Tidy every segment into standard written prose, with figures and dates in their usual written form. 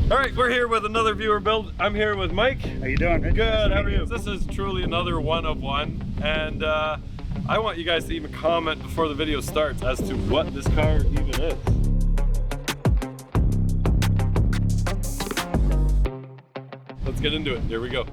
All right, we're here with another viewer build. I'm here with Mike. How you doing? Good, how are you? This is truly another one of one, and I want you guys to even comment before the video starts as to what this car even is. Let's get into it. Here we go.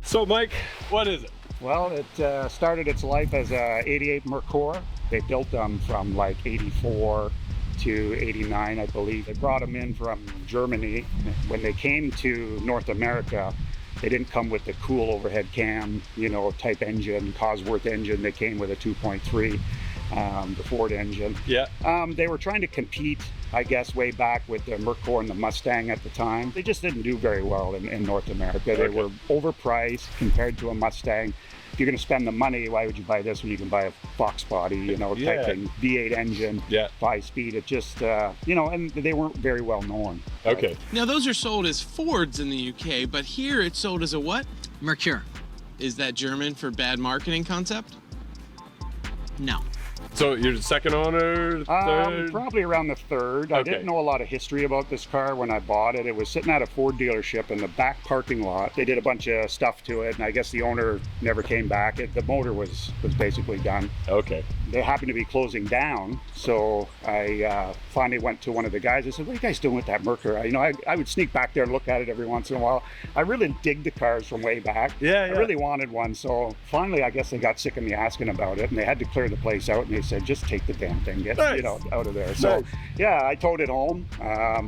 So Mike, what is it? Well, it started its life as a 88 Merkur. They built them from like 84 to 89, I believe. They brought them in from Germany. When they came to North America, they didn't come with the cool overhead cam, you know, type engine, Cosworth engine. They came with a 2.3, the Ford engine. Yeah. They were trying to compete, I guess, way back with the Merkur and the Mustang at the time. They just didn't do very well in North America. They were overpriced compared to a Mustang. If you're going to spend the money, why would you buy this when you can buy a Foxbody, you know, type thing, V8 engine, 5-speed. It just, you know, and they weren't very well known. Okay. Now those are sold as Fords in the UK, but here it's sold as a what? Merkur. Is that German for bad marketing concept? No. So you're the second owner, third? Probably around the third. I didn't know a lot of history about this car when I bought it. It was sitting at a Ford dealership in the back parking lot. They did a bunch of stuff to it, and I guess the owner never came back. The motor was basically done. Okay. They happened to be closing down, so I finally went to one of the guys. I said, "What are you guys doing with that Merkur?" I would sneak back there and look at it every once in a while. I really dig the cars from way back. Yeah. I really wanted one, so finally I guess they got sick of me asking about it, and they had to clear the place out, and they said, "Just take the damn thing, get you know, out of there." So yeah, I towed it home,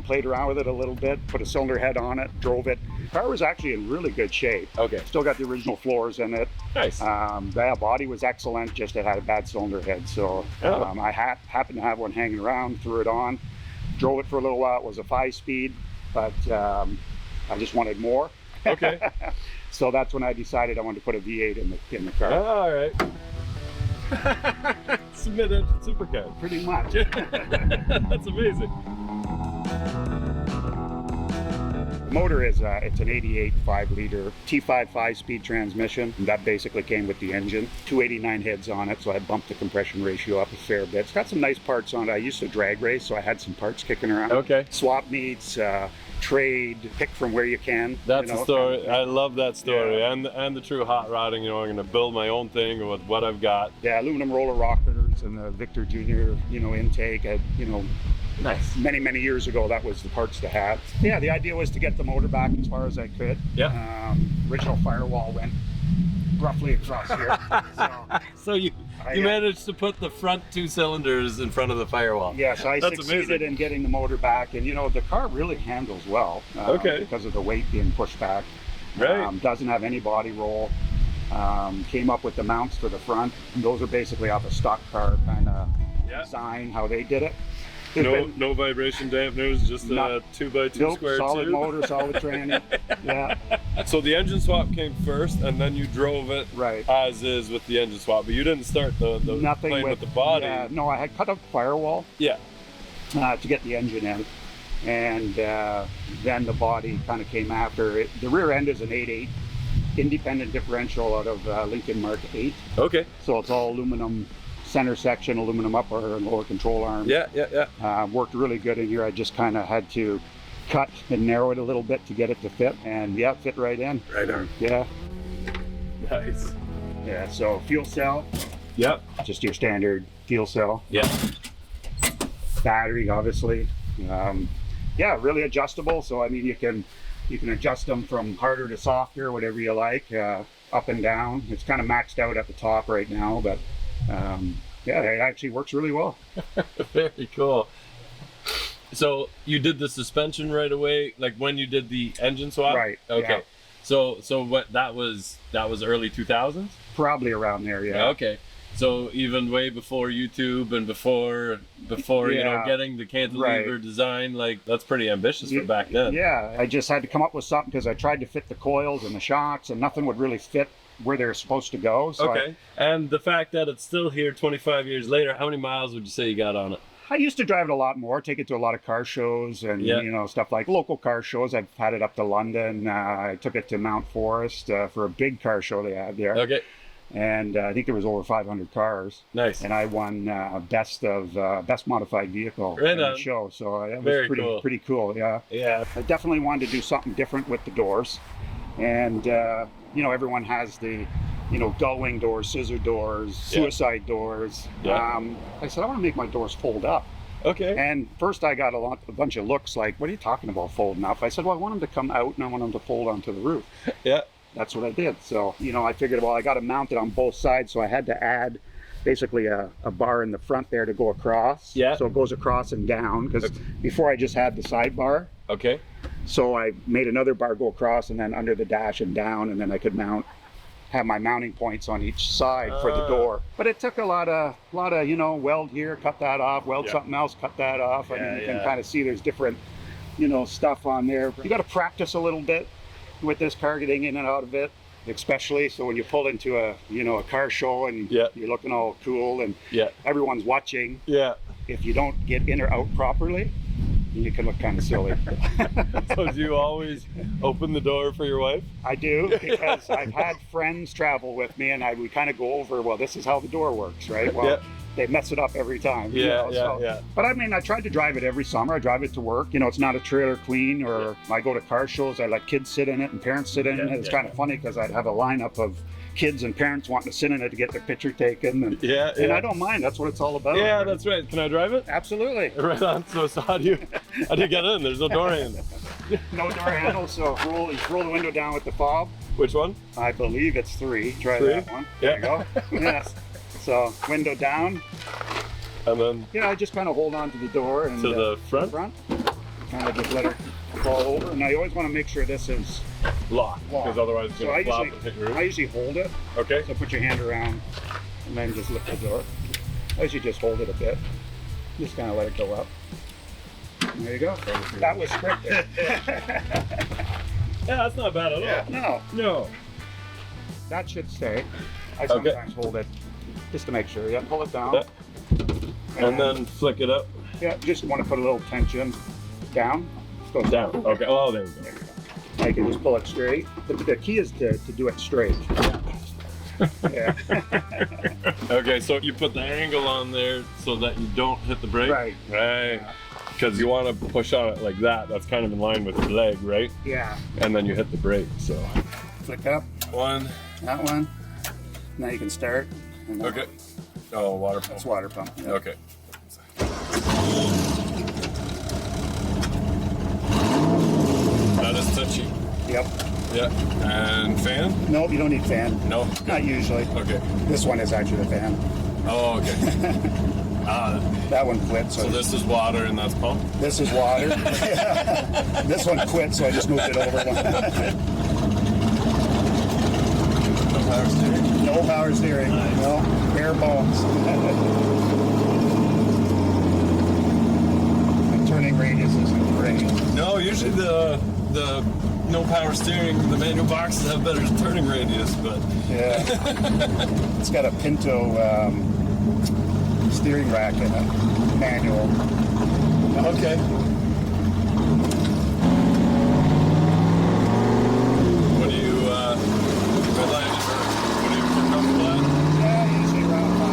played around with it a little bit, put a cylinder head on it, drove it. The car was actually in really good shape. Okay. Still got the original floors in it. Nice. The body was excellent, just it had a bad cylinder head. So I happened to have one hanging around, threw it on, drove it for a little while. It was a 5-speed, but I just wanted more. Okay. So that's when I decided I wanted to put a V8 in the car. All right. Submitted supercar. Pretty much. That's amazing. The motor is it's an 88 5-liter T5 5-speed transmission. And that basically came with the engine. 289 heads on it, so I bumped the compression ratio up a fair bit. It's got some nice parts on it. I used to drag race, so I had some parts kicking around. Okay. Swap meets, trade, pick from where you can. That's the story. I love that story. Yeah. And the true hot rodding. You know, I'm going to build my own thing with what I've got. Yeah, aluminum roller rockers and the Victor Jr. you know, intake. You know, nice. Many years ago, that was the parts to have. Yeah, the idea was to get the motor back as far as I could. Yeah. Original firewall went roughly across here. So you managed to put the front 2 cylinders in front of the firewall. Yes, I succeeded in getting the motor back, and you know, the car really handles well. Because of the weight being pushed back. Right. Doesn't have any body roll. Came up with the mounts for the front. Those are basically off a stock car kind of design, how they did it. No vibration dampeners, just a 2x2 square solid tube. motor, solid tranny. Yeah. So the engine swap came first, and then you drove it as is with the engine swap, but you didn't start the playing with the body. Yeah, no, I had cut up the firewall. Yeah. To get the engine in, and then the body kind of came after it. The rear end is an 8.8 independent differential out of Lincoln Mark 8. Okay. So it's all aluminum. Center section, aluminum upper and lower control arms. Yeah. Worked really good in here. I just kind of had to cut and narrow it a little bit to get it to fit, and yeah, fit right in. Right on. Yeah. Nice. Yeah, so fuel cell. Yep. Just your standard fuel cell. Yeah. Battery, obviously. Yeah, really adjustable. So I mean, you can adjust them from harder to softer, whatever you like, up and down. It's kind of maxed out at the top right now, but yeah, it actually works really well. Very cool. So you did the suspension right away, like when you did the engine swap? Right. Okay. Yeah. So what that was early 2000s? Probably around there, yeah. Okay. So even way before YouTube and before you know, getting the cantilever design, like that's pretty ambitious for back then. Yeah, I just had to come up with something because I tried to fit the coils and the shocks, and nothing would really fit where they're supposed to go. So and the fact that it's still here 25 years later, how many miles would you say you got on it? I used to drive it a lot more, take it to a lot of car shows and, you know, stuff like local car shows. I've had it up to London. I took it to Mount Forest for a big car show they had there. Okay. And I think there was over 500 cars. Nice. And I won best modified vehicle Right in the on. show. So it Very was cool. pretty cool. Yeah. Yeah. I definitely wanted to do something different with the doors. And, you know, everyone has the, you know, gull-wing doors, scissor doors, suicide doors. Yeah. I said, I want to make my doors fold up. Okay. And first I got a bunch of looks like, what are you talking about folding up? I said, well, I want them to come out and I want them to fold onto the roof. Yeah. That's what I did. So, you know, I figured, well, I got it mounted on both sides, so I had to add basically a bar in the front there to go across. Yeah. So it goes across and down, because before I just had the sidebar. Okay. So I made another bar go across and then under the dash and down, and then I could have my mounting points on each side for the door. But it took a lot of, you know, weld here, cut that off, weld something else, cut that off. I mean, you can kind of see there's different, you know, stuff on there. You got to practice a little bit with this car, getting in and out of it, especially. So when you pull into a, you know, a car show and you're looking all cool and everyone's watching, if you don't get in or out properly, you can look kind of silly. So do you always open the door for your wife? I do, because I've had friends travel with me and we kind of go over, well, this is how the door works, right? Well, they mess it up every time. But I mean, I tried to drive it every summer. I drive it to work. You know, it's not a trailer queen, or I go to car shows, I let kids sit in it and parents sit in it. It's kind of funny because I'd have a lineup of kids and parents wanting to sit in it to get their picture taken. And, and I don't mind. That's what it's all about. Yeah, that's right. Can I drive it? Absolutely. Right on. So how do you get in? There's no door handle. No door handle, so you roll the window down with the fob. Which one? I believe it's 3. Try 3? that one. There you go. Yes. So window down. And then? Yeah, I just kind of hold on to the door. And, to the front? Kind of just let her fall over. And I always want to make sure this is locked, because otherwise it's going to flop and hit your roof. I usually hold it. Okay. So put your hand around and then just lift the door. I usually just hold it a bit. Just kind of let it go up. There you go. That was scripted. Yeah, that's not bad at all. No. That should stay. I sometimes hold it just to make sure. Yeah, pull it down. Yeah. And then flick it up. Yeah, just want to put a little tension down. Go down. Okay. Oh, there we go. Now you can just pull it straight. The key is to do it straight. Yeah. Okay, so you put the angle on there so that you don't hit the brake? Right. Right. Because you want to push on it like that. That's kind of in line with your leg, right? Yeah. And then you hit the brake, so. Flick up. One. That one. Now you can start. Okay. Oh, water pump. That's water pump. Yeah. Okay. That is touchy. Yep. Yeah. And fan? No, you don't need fan. No? Not usually. Okay. This one is actually the fan. Oh, okay. That one quit. So this is water and that's pump? This is water. This one quit, so I just moved it over. No power steering? No power steering. No, bare bones. The turning radius isn't great. No, usually the no power steering, the manual boxes have better turning radius, but yeah, it's got a Pinto steering rack in it, manual. Okay. What do you realize, or what do you feel comfortable at? Yeah, usually around 5.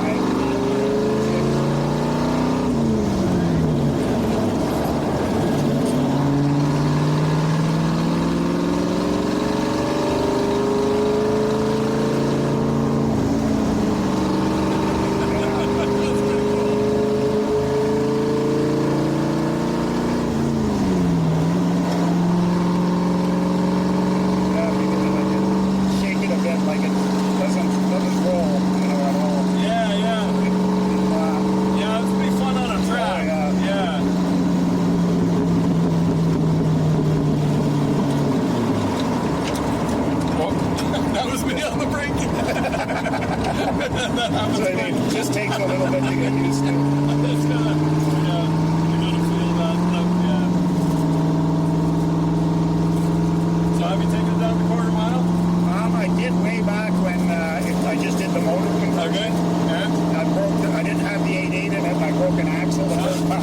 So it just takes a little bit to get used to. It's gonna, you gotta feel that stuff, yeah. So have you taken it down the quarter mile? I did way back when I just did the motor conversion. Okay. Yeah. I didn't have the 8.8 in it. I broke an axle the first time.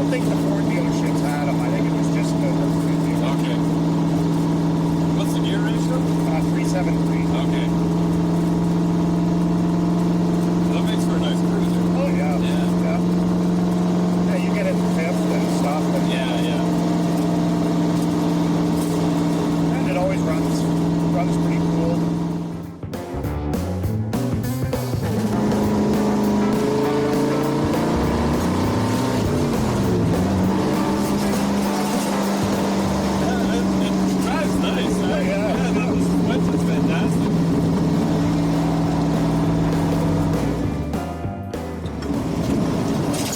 don't think the Ford dealerships had them. I think it was just the Mercury dealership. Okay. What's the gear ratio? 373. Okay. That makes for a nice cruiser. Oh yeah. Yeah. Yeah, you get it fifth and stuff. And, Yeah. and it always runs pretty cool.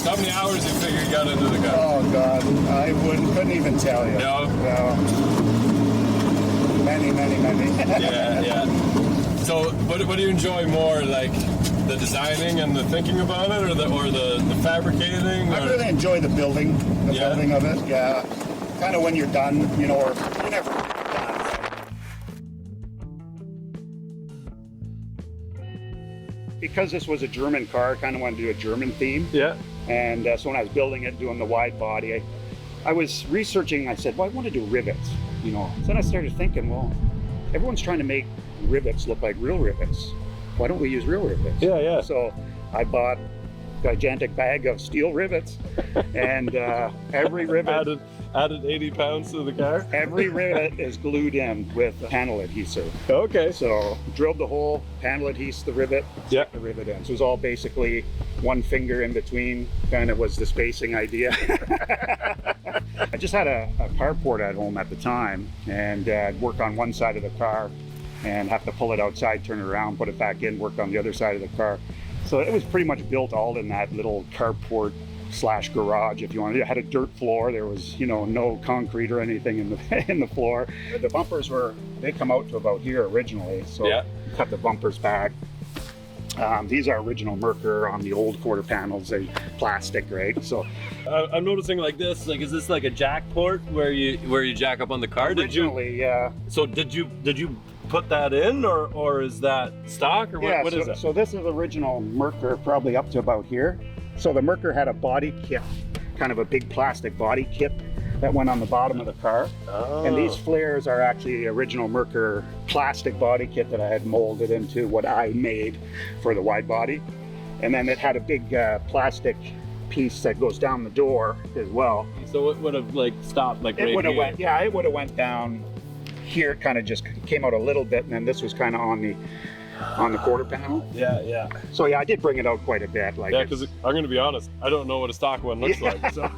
How many hours you figure you got into the car? Oh God, I couldn't even tell you. No? No. Many. Yeah. So, what do you enjoy more, like the designing and the thinking about it, or the fabricating? I really enjoy the building of it. Yeah. Kind of when you're done, or you're never done. Because this was a German car, I kind of wanted to do a German theme. Yeah. And so when I was building it, doing the wide body, I was researching. I said, well, I want to do rivets, So then I started thinking, well, everyone's trying to make rivets look like real rivets. Why don't we use real rivets? Yeah. So I bought a gigantic bag of steel rivets, and every rivet added 80 pounds to the car. Every rivet is glued in with panel adhesive. Okay. So drilled the hole, panel adhesive the rivet, Yeah. the rivet in. So it was all basically one finger in between, kind of was the spacing idea. I just had a carport at home at the time, and I'd work on one side of the car and have to pull it outside, turn it around, put it back in, work on the other side of the car. So it was pretty much built all in that little carport / garage, if you wanted. It had a dirt floor. There was, no concrete or anything in the floor. The bumpers they come out to about here originally. So cut the bumpers back. These are original Merkur on the old quarter panels. They plastic, right? So I'm noticing like this. Like, is this like a jack port where you jack up on the car? Originally, yeah. So did you put that in, or is that stock, or what is it? So this is original Merkur, probably up to about here. So the Merkur had a body kit, kind of a big plastic body kit that went on the bottom of the car. Oh. And these flares are actually original Merkur plastic body kit that I had molded into what I made for the wide body. And then it had a big plastic piece that goes down the door as well. So it would have stopped It would have went down here. It kind of just came out a little bit, and then this was kind of on the quarter panel. Yeah. So I did bring it out quite a bit. Because I'm going to be honest, I don't know what a stock one looks like. So.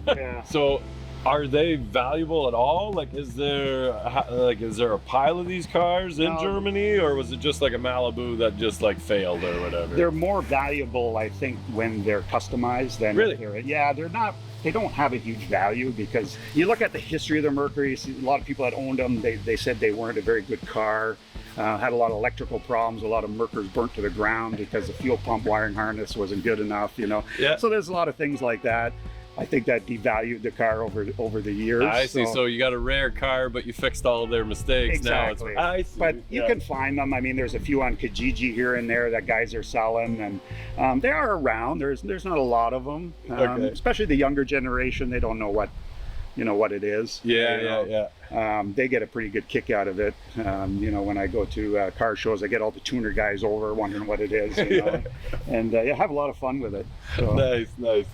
Yeah. So are they valuable at all? Like, is there a pile of these cars in Germany, or was it just like a Malibu that just failed or whatever? They're more valuable, I think, when they're customized than really. They're not. They don't have a huge value, because you look at the history of the Merkur. You see a lot of people that owned them. They said they weren't a very good car. Had a lot of electrical problems. A lot of Merkurs burnt to the ground because the fuel pump wiring harness wasn't good enough. Yeah. So there's a lot of things like that. I think that devalued the car over the years. I see. So you got a rare car, but you fixed all of their mistakes. Exactly. Now I see. But you can find them. I mean, there's a few on Kijiji here and there that guys are selling, and they are around. There's not a lot of them, especially the younger generation. They don't know what it is. Yeah. They get a pretty good kick out of it. When I go to car shows, I get all the tuner guys over wondering what it is, and have a lot of fun with it. So. Nice.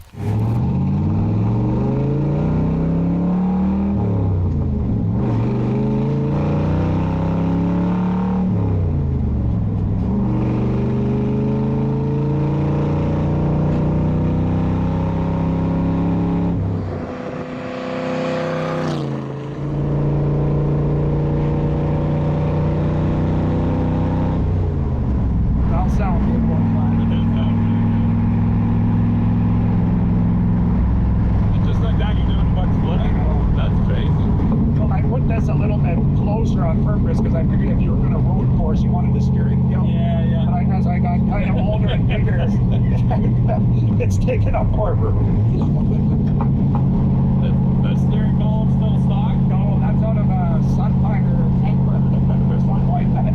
Because I figured if you were going to road course, you wanted the steering wheel. Yeah. But as I got kind of older and bigger, it's taken up more room. The steering column still stock? No, that's out of a Sunfinder Tanker. There's one white. And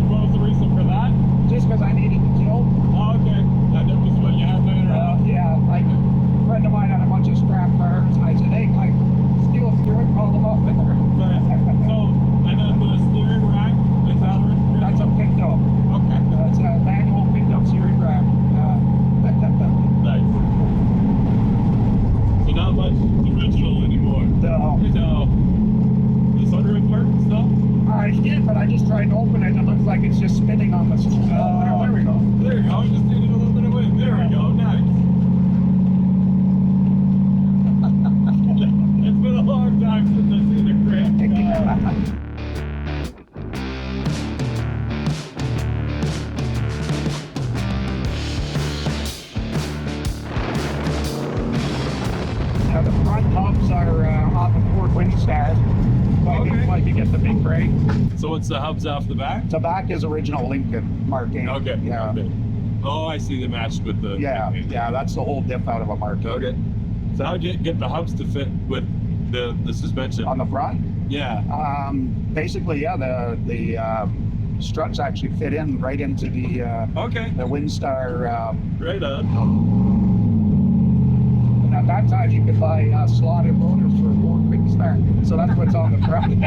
what was the reason for that? Just because I needed to kill. Oh, okay. That was what you had later on? Yeah, but I just tried to open it and it looks like it's just spinning on the there we go. There you go. Just needed a little bit of wind. There we go. Nice. It's been a long time since I've seen a crank. Now the front hubs are off a Ford Windstar. Like you get the big brake. So what's the hubs off the back? The back is original Lincoln marking. Okay. Yeah. Okay. Oh, I see. They matched with the. Yeah. Yeah. That's the whole diff out of a Mark. Okay. So how'd you get the hubs to fit with the suspension? On the front? Yeah. Basically, yeah. The struts actually fit in right into the Okay. the Windstar. Right on. And at that time, you could buy slotted motors for a Ford quick start. So that's what's on the front.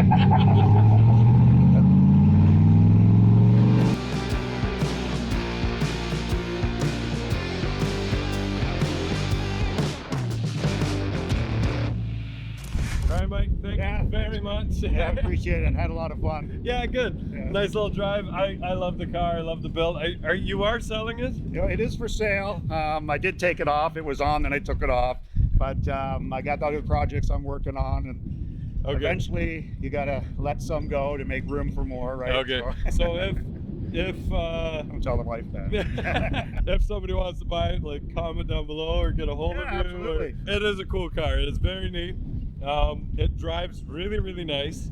All right, Mike. Thank you very much. Yeah, I appreciate it. Had a lot of fun. Yeah, good. Yeah. Nice little drive. I love the car. I love the build. You are selling it? You know, it is for sale. I did take it off. It was on, and I took it off. But I got other projects I'm working on, and eventually you gotta let some go to make room for more, right? Okay. So if don't tell the wife that. if somebody wants to buy it, like comment down below or get a hold of you. Absolutely. It is a cool car. It is very neat. It drives really, really nice.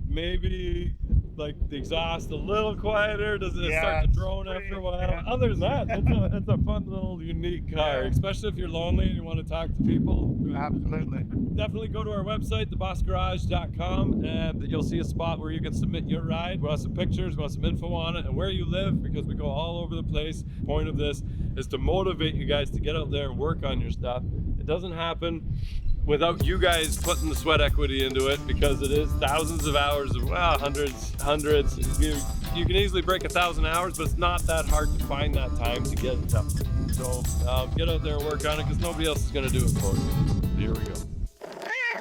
Maybe like the exhaust a little quieter. Does it start to drone after a while? Yeah. Other than that, it's a fun little unique car, especially if you're lonely and you want to talk to people. Absolutely. Definitely go to our website, thebossgarage.com, and you'll see a spot where you can submit your ride. We want some pictures, we want some info on it, and where you live, because we go all over the place. The point of this is to motivate you guys to get out there and work on your stuff. It doesn't happen without you guys putting the sweat equity into it, because it is thousands of hours of, well, hundreds. You can easily break 1,000 hours, but it's not that hard to find that time to get it done. So get out there and work on it, because nobody else is going to do it for you. Here we go.